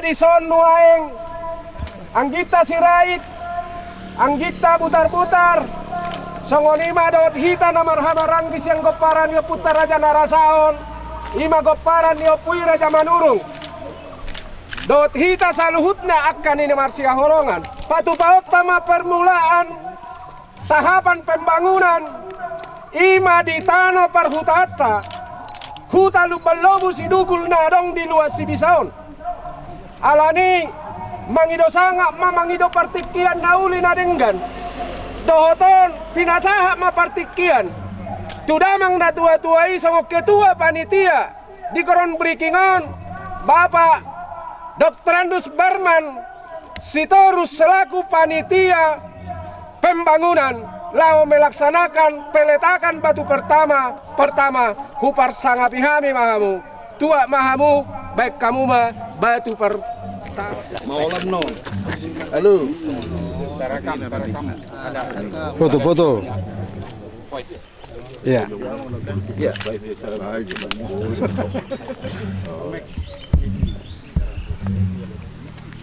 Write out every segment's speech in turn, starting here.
di son nuaeng anggita sirait anggita butar-butar songonima dawat hita na marhamarang yang goparan yo putar raja narasaon ima goparan yo pui raja manurung dawat hita saluhutna akan ini marsia horongan patupaut tama permulaan tahapan pembangunan ima di tanah perhutata huta lubalobu sidukul nadong di luas sibisaon alani mangido sangak mangido partikian nauli nadenggan dohoton pinasaha ma partikian tudamang na tua-tuai sama ketua panitia di koron berikingon Bapak Dr. Andus Barman Sitorus selaku panitia pembangunan lao melaksanakan peletakan batu pertama hupar sangapihami mahamu tua mahamu baik kamu mah batu pertama Maulam no. Halo. Foto. Iya. ya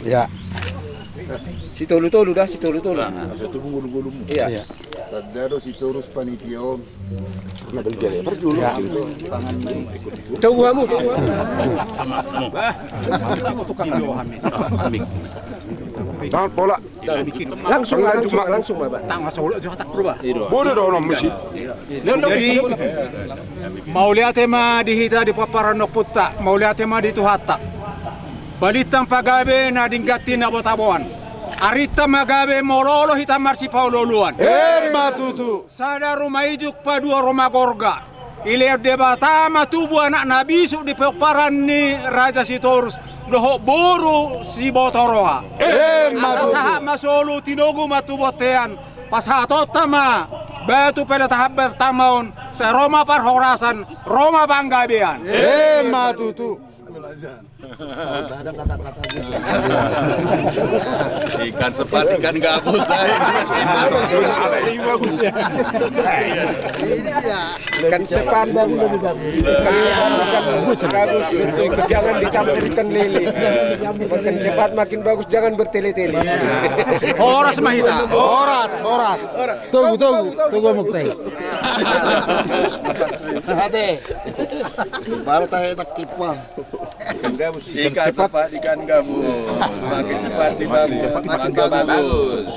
Ya. si tolu dah si tolu Satu gulung-gulung. iya Tadaro si Torus Panitiom. Ya. tunggu kamu Jangan pola. langsung Bapak Bodoh dong mesti. Jadi mau lihat tema di hita di paparan nok putta, mau lihat tema di tuhata. Balitang pagabe na dinggati na botaboan. Arita magabe morolo hita marsi pauloluan. Matutu. Sada rumah ijuk padua rumah gorga. Ilir debata matubu anak nabi su di paparan ni Raja Sitorus. Doho boru si botoroa. Matutu. Saha masolu tinogu matubotean. Pasatota ma batu pada tahap bertamaun. Sa Roma parhorasan, Roma banggabean. Matutu. Ikan sepat, ikan gabus. ikan sepan bagus jangan dicampur ikan lele ikan cepat makin bagus jangan bertele-tele Horas mahita. Horas. Tunggu muktai. Hati. Baru tahu enak kipang. Ikan sepat, ikan gabus. Makin cepat makin bagus.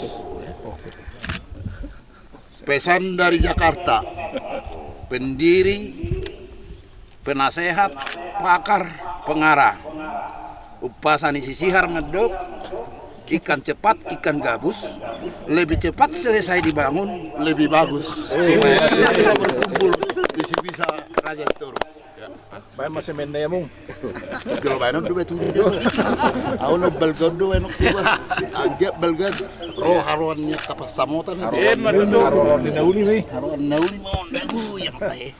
Pesan dari Jakarta. Pendiri, penasehat, pakar, pengarah. Upasani sisihar ngedok, ikan cepat, ikan gabus, lebih cepat selesai dibangun, lebih bagus. Supaya bisa berkumpul di bisa Raja Sitorus. Bayan masih mendaya mong. Kalau bayan udah betul juga. Aku nak belgon do enok juga. Agak belgon. Roh haruannya kapas samotan. Haruan di nauli nih. Haruan nauli mau nagu yang baik.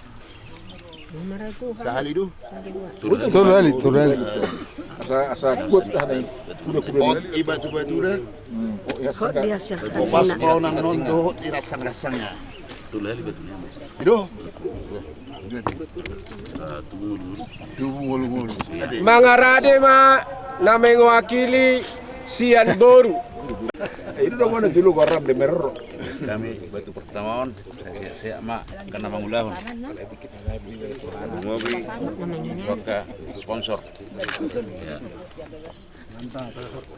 Sahali du. Turali. Asa kuat dah nih. Pot batu-batu dah. Kok dia sih Pas mau nang nondo dirasang-rasangnya. Tulali betulnya. Itu. Ngulu-ngulu. Mangarade ma na mewakili Sian Boru. Itu dong mana dulu koram de merro. Kami batu pertama saya mak kena mangulahun. Ngopi maka sponsor. Ya.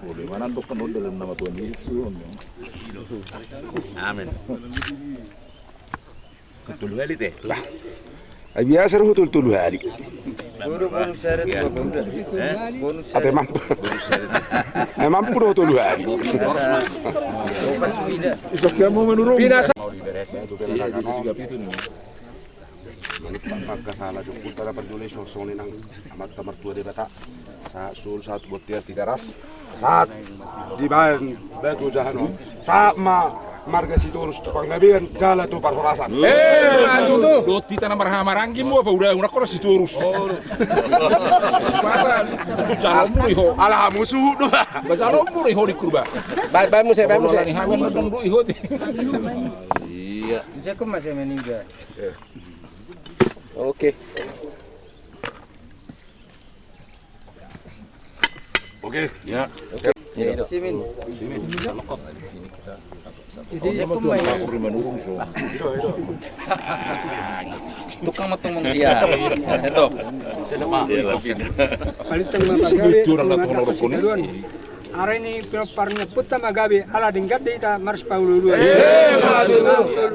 Boleh mana untuk penuh dalam nama Tuhan Yesus. Amin. Betul kali teh. Biasa hutul tulu hari. Baru syarat apa udah? Bonus Ate mampu. Mampu tulu hari. Isok kamu menurun. Binasa Maka salah jemput pada peduli sosok nang amat kamar tua di bata saat sul saat buat dia tidak ras saat di bahan batu jahano saat marga Sitorus tukang nabian jala tu parhorasan maju tuh Doti tanah marhamaranggi mu apa udah kau Sitorus. Jalommu iho. ala musuh doh Jalommu iho di kurba. baik musik Ni hamen dong do iho. Iya. Saya kok masih meninggal. oke Oke. Ya. Simin. Tukang matong mong iya. Sendok. Palitang mapagabi. Ara ini parnya puta magabi ala dinggat dita mars paululu.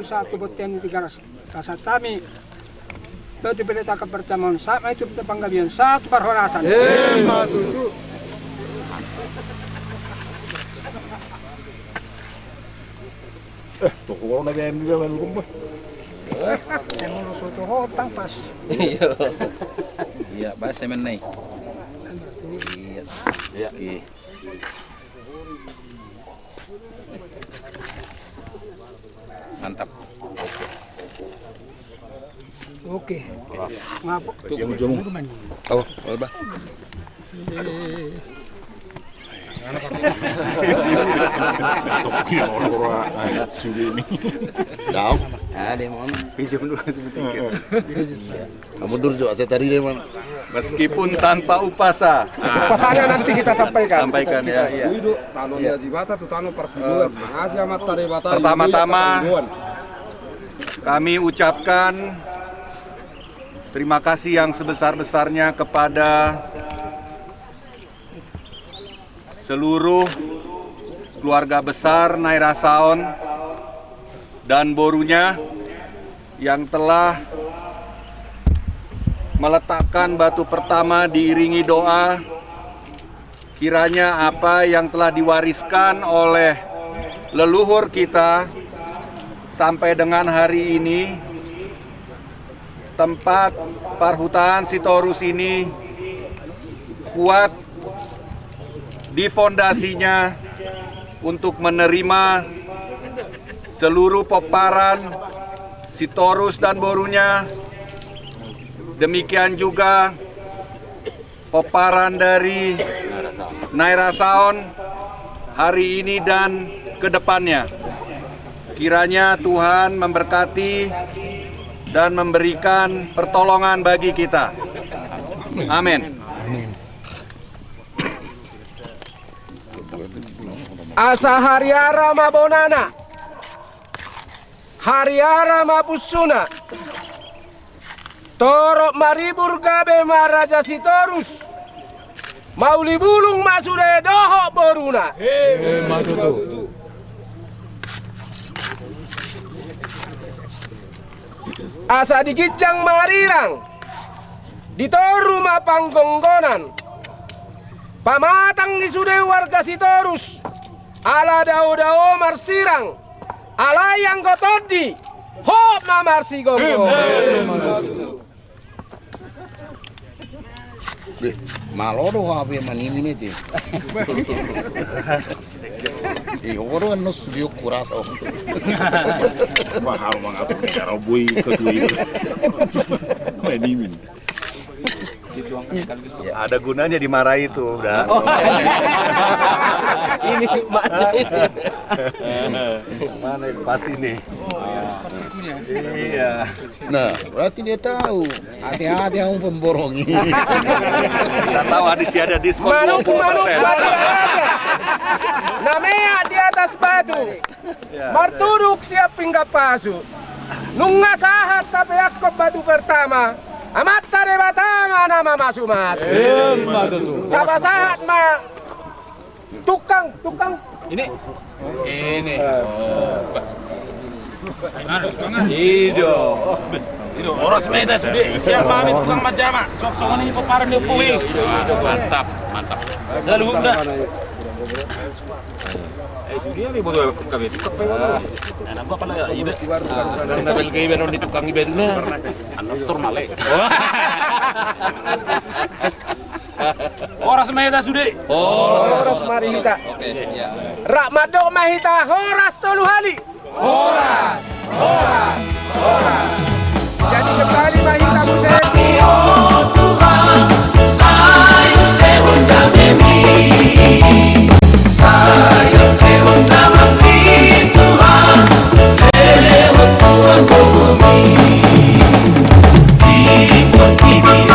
Satu botian 300. Kasatami. Batu pelita pertemuan sama itu kita panggabian satu perhorasan. Matutu. Toko na gaya nila man kumba. Yang soto hotang pas. Iya, bahas semen nih. Iya. Iya. Mantap. Oke. Ngapok. Oh, apa? Daw, ada mana? Pinjam dulu. Kamu dulu juga saya tadi mana? Meskipun tanpa upasa. Pasalnya nanti kita sampaikan. Sampaikan ya. Pertama-tama kami ucapkan terima kasih yang sebesar-besarnya kepada seluruh keluarga besar Nairasaon dan Borunya yang telah meletakkan batu pertama diiringi doa, kiranya apa yang telah diwariskan oleh leluhur kita sampai dengan hari ini, tempat Parhutan Sitorus ini kuat di fondasinya untuk menerima seluruh peparan Sitorus dan Borunya. Demikian juga peparan dari Nairasaon hari ini dan ke depannya. Kiranya Tuhan memberkati dan memberikan pertolongan bagi kita. Amin. Asa hariara mabonana, hariara mapusuna, torok maribur gabe maraja Sitorus, mauli bulung masude dohok Boruna. Asa dikijang marirang, ditoru mapanggonggonan, pamatang isude warga Sitorus. Ala dao-dao marsirang, ala yang gotodi, hop mamarsi gonggo. Maloro apa manini nih? Orang nus dia kuras oh. Wah, harus mengapa bicara bui kedui. Ini. Ya, ada gunanya dimarahi itu, udah. Ini mana ini? Mana yang pas ini? Iya. Nah, berarti dia tahu. Hati-hati kamu pemborongi. Kita tahu ada diskon 20%. Namanya di atas batu. Marturuk siap pinggap pasu. Nunga sahat tapi aku batu pertama. Amat tade batama nama mas. Coba sahat ma. Tukang. Ini. Itu oras meda sudah. Siapa kami tukang majama? Sok-sokan ini peparan di puing. Mantap. Selalu dah. Sudah ni bodoh kami. Nampak pala ibe. Nabel kayo meron di tukang ibed na. Tur male. Oras meda sudah. Horas marihita. Oke, ya. Rak madok mahita horas tolu hali. Horas. Jadi kembali mahita musemi. Oh Tuhan, sayo segunda memi. Sayo segunda memi Tuhan, lewat Tuhan bumi. Di bawah bibir,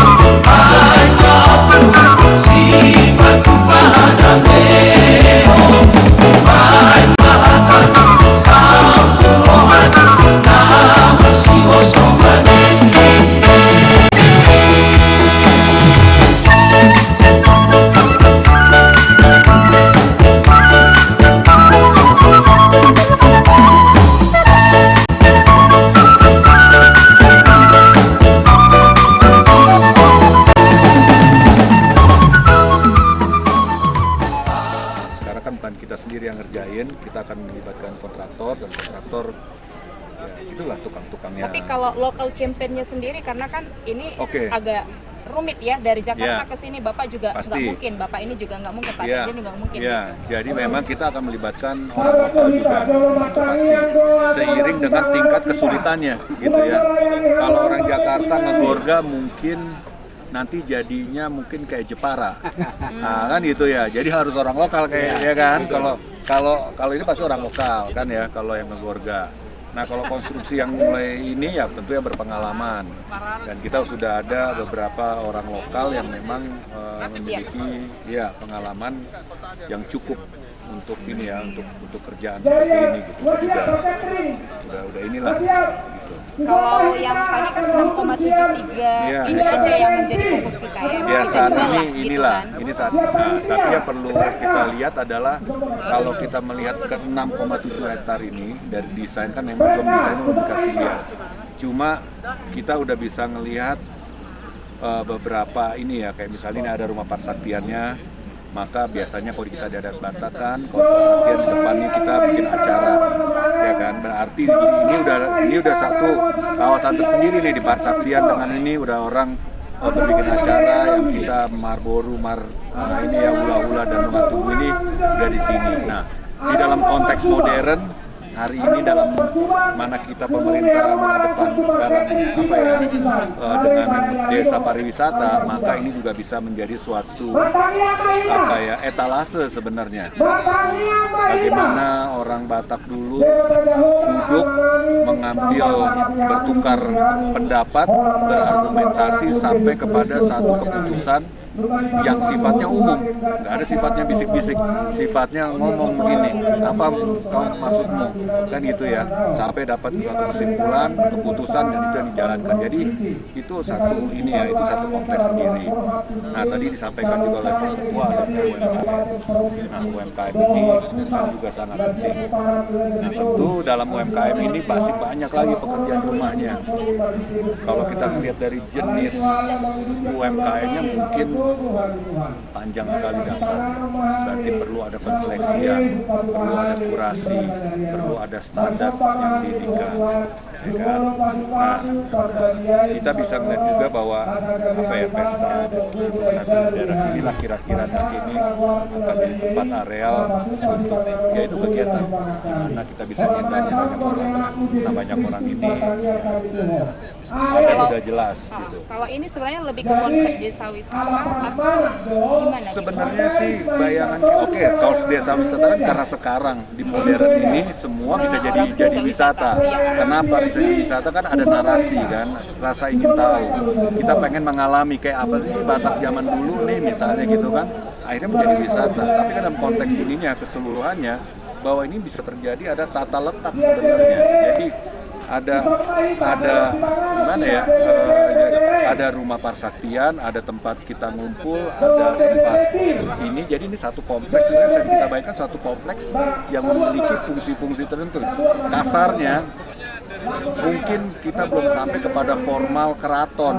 si batu bahaya. itulah tukang-tukangnya. Tapi kalau local championnya sendiri, karena kan ini Oke. agak rumit ya dari Jakarta Ya. ke sini, Bapak juga nggak Pasti. mungkin, Bapak ini juga nggak mungkin, Pak Ya, Sekjen juga nggak mungkin. ya. Jadi memang kita akan melibatkan orang lokal juga, itu pasti. Seiring dengan tingkat kesulitannya, gitu ya. Kalau orang Jakarta ngegorga mungkin nanti jadinya mungkin kayak Jepara, nah, kan gitu ya. Jadi harus orang lokal kayak ya kan. Kalau ini pasti orang lokal kan ya. Kalau yang ngegorga. Nah kalau konstruksi yang mulai ini ya tentunya berpengalaman, dan kita sudah ada beberapa orang lokal yang memang memiliki ya pengalaman yang cukup untuk ini ya, untuk kerjaan seperti ini gitu. Udah inilah gitu. Kalau yang tadi kan 6,73 Iya. ini aja yang menjadi fokus kita ya. Ya Kita saat jual ini lah, gitu inilah, kan. ini saat ini. Nah, tapi yang perlu kita lihat adalah kalau kita melihat ke 6,7 hektar ini dari desain kan memang belum desain belum dikasih lihat. Cuma kita udah bisa ngelihat beberapa ini ya, kayak misalnya ini ada rumah Parsaktiannya. Maka biasanya kalau kita ada Batak kalau Parsaktian depannya kita bikin acara, ya kan. Berarti ini udah satu kawasan tersendiri nih di Parsaktian, dengan ini udah orang berbikin acara yang kita marboru ini ya hula-hula dan rumah tubuh ini udah di sini. Nah di dalam konteks modern hari ini, dalam mana kita pemerintah mengedepan sekarang apa ya dengan desa pariwisata, maka ini juga bisa menjadi suatu apa ya etalase sebenarnya. Bagaimana orang Batak dulu duduk mengambil bertukar pendapat, berargumentasi sampai kepada satu keputusan yang sifatnya umum, nggak ada sifatnya bisik-bisik, sifatnya ngomong begini, apa kamu maksudmu, kan gitu ya, sampai dapat suatu kesimpulan, keputusan, dan itu yang dijalankan. Jadi itu satu ini ya, itu satu konteks sendiri. Nah tadi disampaikan juga oleh Pak Ketua ada UMKM. Nah UMKM ini juga sangat penting. Nah tentu dalam UMKM ini masih banyak lagi pekerjaan rumahnya. Kalau kita melihat dari jenis UMKM-nya mungkin panjang sekali daftar. Berarti perlu ada perseleksian, perlu ada kurasi, perlu ada standar yang didikan, ya kan? Nah, kita bisa melihat juga bahwa apa ya pesta nanti daerah sinilah kira-kira nanti ini akan jadi tempat areal untuk yaitu kegiatan di mana kita bisa nyatanya banyak orang ini. Ada udah jelas gitu. Kalau ini sebenarnya lebih ke konsep desa wisata atau gimana? Sebenarnya sih bayangannya oke, kalau desa wisata kan karena sekarang di modern ini semua bisa jadi wisata. Kenapa bisa jadi wisata? Kan ada narasi kan, rasa ingin tahu. Kita pengen mengalami kayak apa sih Batak zaman dulu nih misalnya gitu kan. Akhirnya menjadi wisata. Tapi kan dalam konteks ininya keseluruhannya bahwa ini bisa terjadi ada tata letak sebenarnya. Jadi ada gimana ya, ada rumah Parsaktian, ada tempat kita ngumpul, ada tempat ini, jadi ini satu kompleks, sebenarnya kita bayangkan satu kompleks yang memiliki fungsi-fungsi tertentu. Kasarnya mungkin kita belum sampai kepada formal keraton.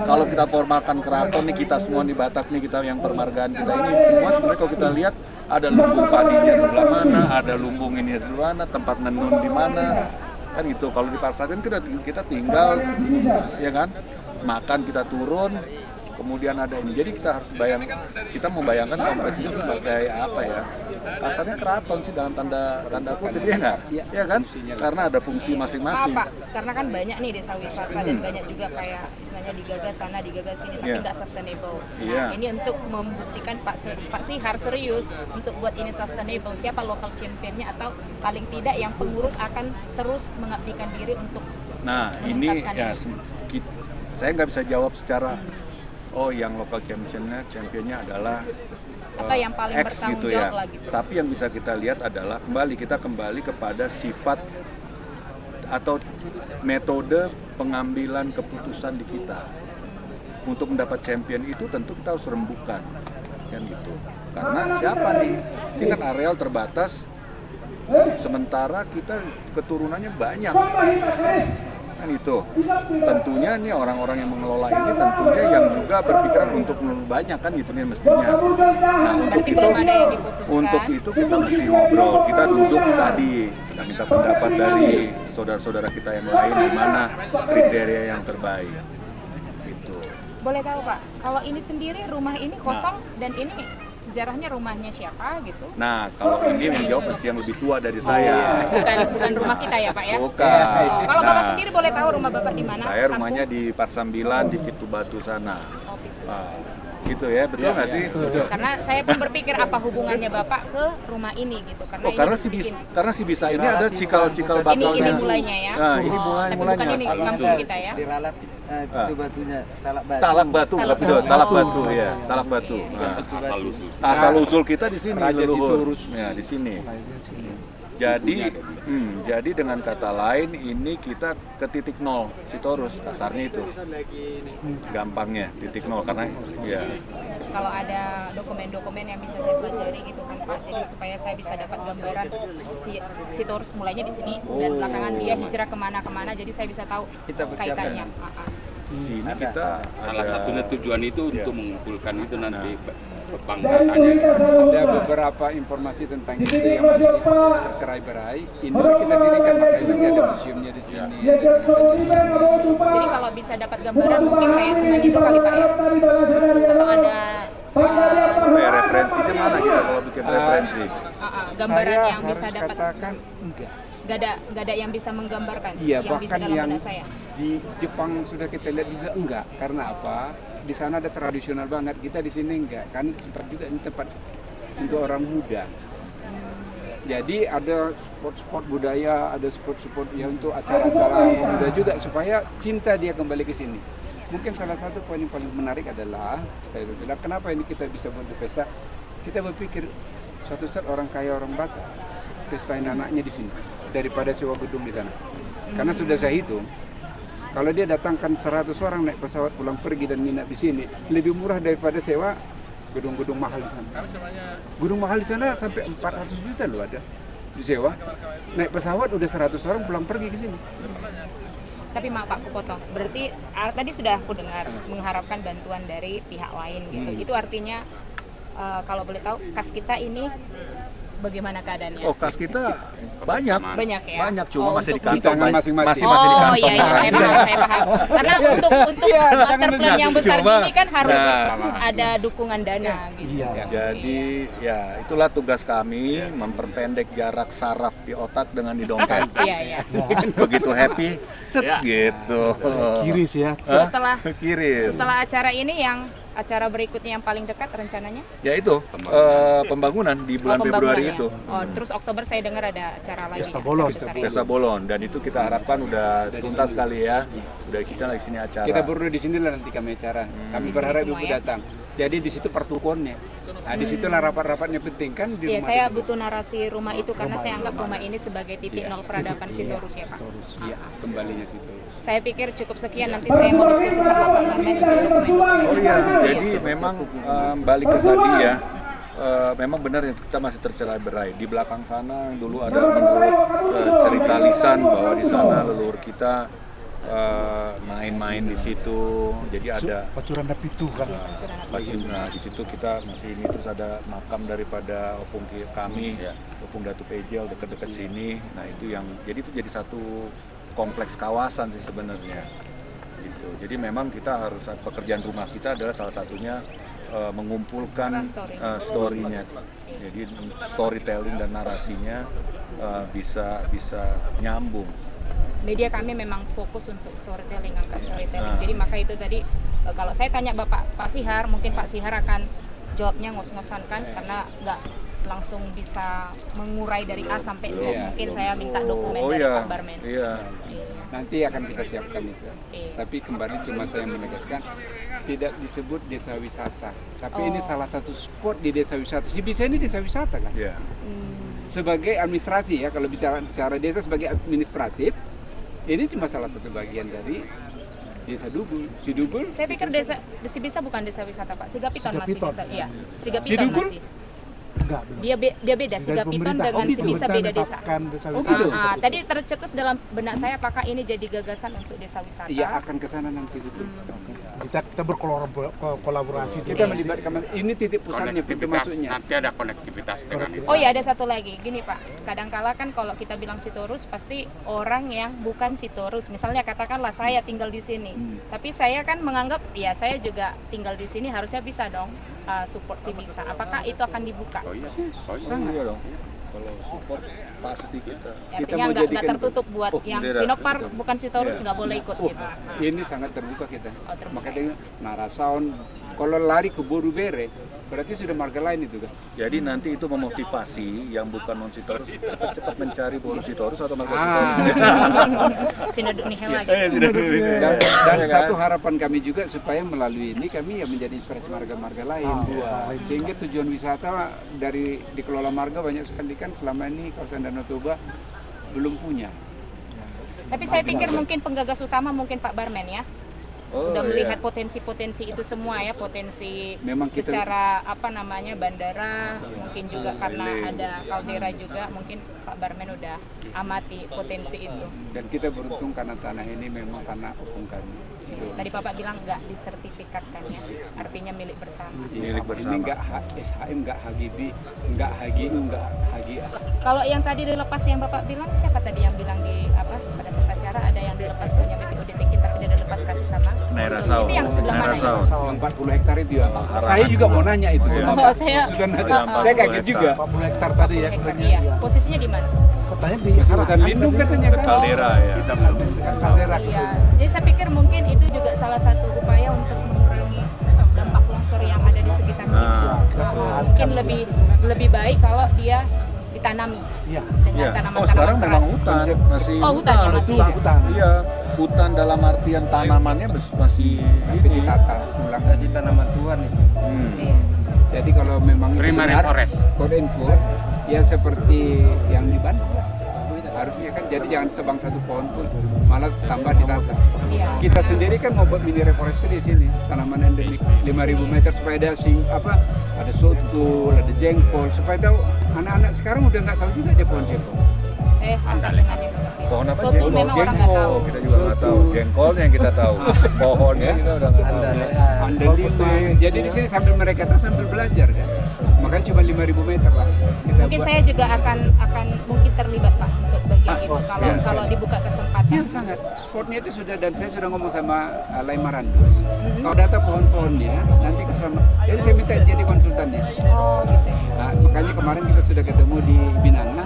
Kalau kita formalkan keraton nih, kita semua di Batak nih, kita yang permargaan kita ini semua sebenarnya kalau kita lihat ada lumbung padinya sebelah mana, ada lumbung ini sebelah mana, tempat nenun di mana. Kan itu kalau di Parsaktian kita tinggal ya kan, makan kita turun, kemudian ada ini. Jadi kita harus kita membayangkan kompleks itu sebagai apa ya, kasarnya keraton sih dalam tanda kutip ya nggak? Ya kan? Karena ada fungsi masing-masing. Pak, karena kan banyak nih desa wisata dan banyak juga kayak istilahnya digagas sana digagas sini tapi nggak sustainable. Nah ini untuk membuktikan Pak Sihar serius untuk buat ini sustainable, siapa local championnya atau paling tidak yang pengurus akan terus mengabdikan diri untuk ini ya saya nggak bisa jawab secara yang local championnya adalah atau yang paling X bertanggung gitu jawab ya. lah gitu. Tapi yang bisa kita lihat adalah kita kembali kepada sifat atau metode pengambilan keputusan di kita. Untuk mendapat champion itu tentu kita harus rembukan kan gitu. Karena siapa nih? Ini kan areal terbatas. Sementara kita keturunannya banyak. Kan itu. Tentunya nih orang-orang yang mengelola ini tentunya yang juga berpikiran untuk banyak kan gitu nih mestinya. Nah, untuk itu kita mesti ngobrol. Kita duduk tadi, kita minta pendapat dari saudara-saudara kita yang lain di mana kriteria yang terbaik. Gitu. Boleh tahu Pak, kalau ini sendiri rumah ini kosong dan ini sejarahnya rumahnya siapa gitu? Nah, kalau ini menjawab yang lebih tua dari saya. Bukan rumah kita ya Pak ya? Bukan. Kalau Bapak sendiri boleh tahu rumah Bapak di mana? Saya rumahnya di Parsambilan di Pitu Batu sana. Gitu ya, betul nggak sih? Karena saya pun berpikir apa hubungannya Bapak ke rumah ini gitu. Karena si bisa ini ada cikal bakalnya. Ini mulainya ya. Nah, ini Tapi bukan ini kampung kita ya. Diralat itu batunya talak batu. Talak batu ya, talak batu. Asal usul kita di sini leluhur. Ya, di sini. Jadi dengan kata lain ini kita ke titik nol Sitorus, kasarnya itu gampangnya titik nol karena ya. Kalau ada dokumen-dokumen yang bisa saya pelajari gitu kan Pak, jadi supaya saya bisa dapat gambaran Sitorus mulainya di sini dan belakangan dia hijrah kemana-kemana, jadi saya bisa tahu kaitannya. Sini kita salah satunya tujuan itu untuk mengumpulkan itu nanti kebanggaannya. Ada beberapa informasi tentang itu yang masih tercerai-berai. Ini kita dirikan, makanya ada museumnya di sini. Jadi kalau bisa dapat gambaran mungkin kayak Semen itu kali Pak ya? Atau ada referensinya mana kita kalau bikin referensi? Gambaran yang bisa dapat. Katakan enggak. Gak ada yang bisa menggambarkan iya, yang bisa dalam benak saya. Di Jepang sudah kita lihat juga enggak. Karena apa? Di sana ada tradisional banget, kita di sini enggak. Kan tempat juga ini tempat untuk orang muda. Jadi ada spot-spot budaya, ada spot-spot yang untuk acara-acara muda juga supaya cinta dia kembali ke sini. Mungkin salah satu poin yang paling menarik adalah saya bilang kenapa ini kita bisa buat pesta. Kita berpikir suatu saat orang kaya orang Batak pestain anaknya di sini daripada sewa gedung di sana. Karena sudah saya hitung, kalau dia datangkan 100 orang naik pesawat pulang pergi dan nginap di sini, lebih murah daripada sewa gedung-gedung mahal di sana. Gedung mahal di sana sampai 400 juta loh ada disewa. Naik pesawat udah 100 orang pulang pergi ke sini. Tapi maaf Pak, aku potong. Berarti tadi sudah aku dengar mengharapkan bantuan dari pihak lain gitu. Itu artinya kalau boleh tahu kas kita ini bagaimana keadaannya? Oh, kas kita banyak ya? Banyak, cuma masih di kantong masing-masing. Masih di kantong. Iya, saya paham. Karena untuk master plan yang besar ini kan harus ada dukungan dana gitu. Jadi ya itulah tugas kami, memperpendek jarak saraf di otak dengan di dompet. Iya. Begitu happy, gitu. Kiris ya. Setelah acara ini yang acara berikutnya yang paling dekat rencananya? Ya itu, pembangunan di bulan Februari itu. Oh, terus Oktober saya dengar ada acara lagi. Pesta Bolon, dan itu kita harapkan udah tuntas sekali ya. Udah kita di sini acara. Kita berdua di sini lah nanti kami acara. Kami berharap ibu datang. Jadi di situ pertukuannya. Nah, di situlah rapat-rapatnya penting kan di rumah. Saya butuh narasi rumah itu karena saya anggap rumah ini sebagai titik nol peradaban Sitorus ya Pak. Iya, kembalinya situ. Saya pikir cukup sekian, nanti saya mau diskusi sama Pak Garmen untuk dokumen. Oh iya, jadi memang balik ke tadi ya, memang benar ya kita masih tercerai-berai. Di belakang sana dulu ada menurut cerita lisan bahwa di sana leluhur kita main-main di situ. Jadi ada Pacuran Pitu kan. Nah, di situ kita masih ini, terus ada makam daripada opung kami, Opung Datu Pejel dekat-dekat sini. Nah, itu yang jadi itu jadi satu kompleks kawasan sih sebenarnya gitu. Jadi memang kita harus, pekerjaan rumah kita adalah salah satunya mengumpulkan story-nya. Jadi storytelling dan narasinya bisa nyambung. Media kami memang fokus untuk storytelling, angka storytelling. Jadi maka itu tadi kalau saya tanya Pak Sihar, mungkin Pak Sihar akan jawabnya ngos-ngosan kan, karena nggak langsung bisa mengurai dari A sampai Z. Mungkin saya minta dokumen dari Pak Barmen. Nanti akan kita siapkan itu. Tapi kembali cuma saya menegaskan tidak disebut desa wisata. Tapi ini salah satu spot di desa wisata. Si bisa ini desa wisata kan? Sebagai administrasi ya, kalau bicara desa sebagai administratif, ini cuma salah satu bagian dari Desa Dubul. Si Dubul. Saya pikir desa Sibisa bukan desa wisata Pak. Sigapiton masih desa. Iya. Sigapiton masih. Enggak, belum. Dia beda Sigap Piton pemerintah. dengan si bisa beda desa. Menetapkan desa Oh, wisata. gitu. Tadi tercetus dalam benak saya apakah ini jadi gagasan untuk desa wisata? Iya, akan ke sana nanti itu. Kita berkolaborasi. Kita melibatkan, ini titik pusatnya, pintu Konektivitas, masuknya. nanti ada konektivitas dengan itu. Oh iya, ada satu lagi. Gini Pak, kadangkala kan kalau kita bilang Sitorus pasti orang yang bukan Sitorus. Misalnya katakanlah saya tinggal di sini. Tapi saya kan menganggap ya saya juga tinggal di sini, harusnya bisa dong support si bisa. Apakah itu akan dibuka? Oh iya, Sangat ya dong. Kalau support pasti kita. Ya, Kita artinya mau nggak jadikan tertutup buat yang beda. Pinopar bukan Sitorus Iya. nggak boleh ikut gitu. Ini sangat terbuka kita. Oh, terbuka. Makanya Narasaon, kalau lari ke Borubere, berarti sudah marga lain itu kan? Jadi nanti itu memotivasi yang bukan non Sitorus cepat-cepat mencari bonus Sitorus atau marga Ah. Sitorus. Sinoduk Nihela Eh, gitu. tidak dulu. Dan Ya kan? satu harapan kami juga supaya melalui ini kami ya menjadi inspirasi marga-marga lain. Sehingga tujuan wisata dari dikelola marga banyak sekali kan selama ini kawasan Danau Toba belum punya. Tapi saya pikir mungkin penggagas utama mungkin Pak Barmen ya. Oh, Udah iya. melihat potensi-potensi itu semua ya, potensi Memang kita secara apa namanya bandara, mungkin juga karena ada kaldera juga, mungkin Pak Barmen udah amati potensi itu. dan kita beruntung karena tanah ini memang tanah opung kami. Tadi Bapak bilang nggak disertifikatkan ya, artinya milik bersama. Milik bersama. Ini enggak SHM, enggak HGB, enggak HGU, enggak HGA. Kalau yang tadi dilepas yang Bapak bilang, siapa tadi yang bilang di apa pada saat acara ada yang dilepas punya BPUDTK tapi tidak dilepas kasih sama? Nairasau. Itu yang sebelah mana ya? Nairasau. Yang 40 hektar itu ya. Harangan. Saya juga mau nanya itu. Iya. Oh, saya Saya kaget juga. 40 hektar tadi ya hektar, katanya. iya. Posisinya di mana? Katanya di Hutan lindung katanya kan. Kaldera ya. Kaldera. Iya. Jadi saya pikir mungkin itu juga salah satu upaya untuk mengurangi dampak longsor yang ada di sekitar sini. Mungkin lebih baik kalau dia ditanami Iya. dengan Iya. tanaman-tanaman Oh, sekarang keras. memang hutan, masih Oh, hutan ya, masih ya? Hutan. Iya, hutan dalam artian tanamannya masih Tapi ditata ulang. Kasih tanaman tuan itu. Iya. Jadi kalau memang itu Primary benar, forest. quote and quote, ya seperti yang di Bandung. Harusnya kan jadi jangan tebang satu pohon pun, malah tambah ditata. Iya. Kita sendiri kan mau buat mini reforestry di sini, tanaman endemik 5.000 meter supaya ada ada sotul, ada jengkol, supaya tahu anak-anak sekarang udah nggak tahu juga dia pohon jengkol. Saya sepakat dengan yang Bapak bilang. pohon apa? Soto memang orang nggak tahu. Kita juga nggak tahu. Jengkolnya yang kita tahu. Pohonnya kita udah nggak tahu. Andalima. Jadi di sini sambil mereka tuh sambil belajar kan. Makanya cuma 5.000 meter lah. Kita Mungkin buat. saya juga akan mungkin terlibat Pak untuk bagian itu kalau iya, kalau dibuka kesempatan. Ya, sangat. Spotnya itu sudah, dan saya sudah ngomong sama Alai Marandus. Kalau data pohon-pohonnya nanti kesama. Jadi saya minta jadi konsultannya. Oh gitu. Nah, makanya kemarin kita sudah ketemu di Binanga.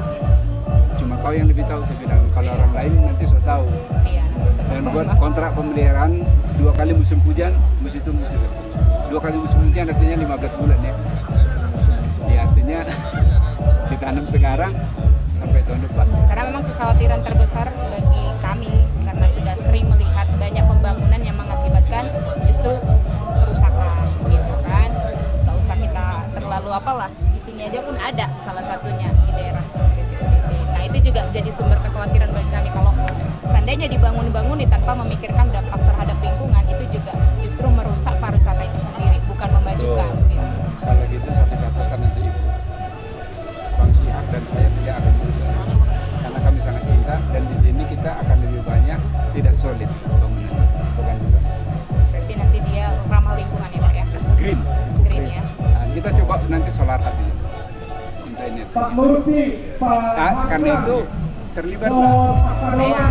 Cuma kau yang lebih tahu, saya bilang. Kalau orang lain nanti so tahu. Iya. Dan buat kontrak pemeliharaan 2 kali musim hujan, musim itu musim. 2 kali musim hujan artinya 15 bulan ya. Ya artinya ditanam sekarang sampai tahun depan. Karena memang kekhawatiran terbesar bagi kami karena sudah sering melihat banyak pembangunan yang mengakibatkan justru kerusakan gitu kan. Gak usah kita terlalu apalah, di sini aja pun ada salah satunya di daerah BPUDT. Nah itu juga jadi sumber kekhawatiran bagi kami kalau seandainya dibangun-bangun tanpa memikirkan dampak terhadap lingkungan itu juga justru merusak pariwisata itu sendiri, bukan memajukan gitu. Kalau gitu satu catatan nanti Ibu, Bang Syihab dan saya tidak akan berusaha karena kami sangat cinta dan di sini kita akan lebih banyak tidak solid bangunan, bukan juga Berarti nanti dia ramah lingkungan ya Pak ya, green. green ya. Nah, kita coba nanti solar hati untuk ini. Nah, karena itu terlibatlah.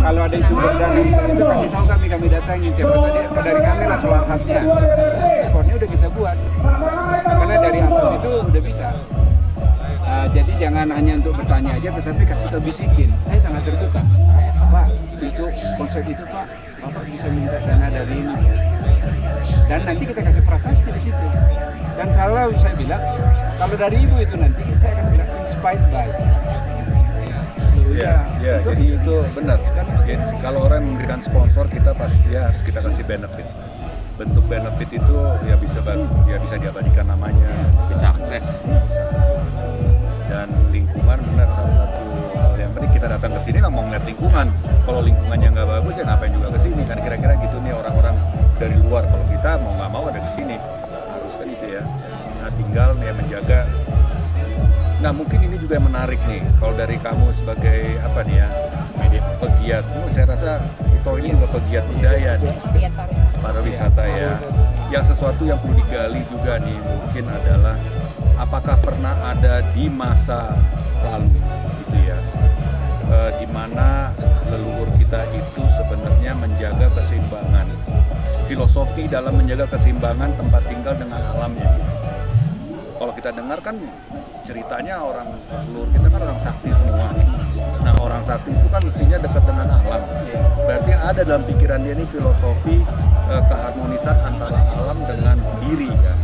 Kalau ada isu berdana, itu kasih tahu kami datangin siapa tadi dari kami lah solar hatinya. Spotnya udah kita buat. Karena dari asal itu udah bisa. Jadi jangan hanya untuk bertanya aja, tetapi kasih tahu, bisikin. Saya sangat terbuka. Pak, itu konsep itu Pak, Bapak bisa minta dana dari ini. Dan nanti kita kasih prasasti di situ. Dan selalu saya bilang, kalau dari Ibu itu nanti saya akan bilang inspired by. Iya, ya, jadi itu benar. Jadi, kalau orang memberikan sponsor kita pasti dia harus kita kasih benefit. Bentuk benefit itu ya bisa diabadikan namanya, Bisa akses. dan lingkungan benar salah satu hal yang penting. Kita datang ke sini lah mau ngeliat lingkungan. Kalau lingkungannya nggak bagus ya ngapain juga ke sini kan, kira-kira gitu nih orang-orang dari luar. Kalau kita mau nggak mau ada di sini harus kan itu ya. Nah tinggal nih menjaga menarik nih. Kalau dari kamu sebagai apa nih ya, pegiat, saya rasa Ito ini juga pegiat budaya nih, Pegiat pariwisata ya. Yang sesuatu yang perlu digali juga nih mungkin adalah apakah pernah ada di masa lalu gitu ya, di mana leluhur kita itu sebenarnya menjaga keseimbangan, filosofi dalam menjaga keseimbangan tempat tinggal dengan alamnya gitu. Kalau kita dengar kan ceritanya orang leluhur kita kan orang sakti semua. Nah orang sakti itu kan mestinya dekat dengan alam. Berarti ada dalam pikiran dia ini filosofi keharmonisan antara alam dengan diri kan.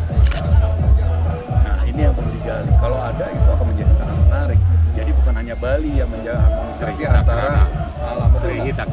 Nah ini yang perlu digali. Kalau ada itu akan menjadi sangat menarik. Jadi bukan hanya Bali yang menjaga harmonisasi antara alam. Kita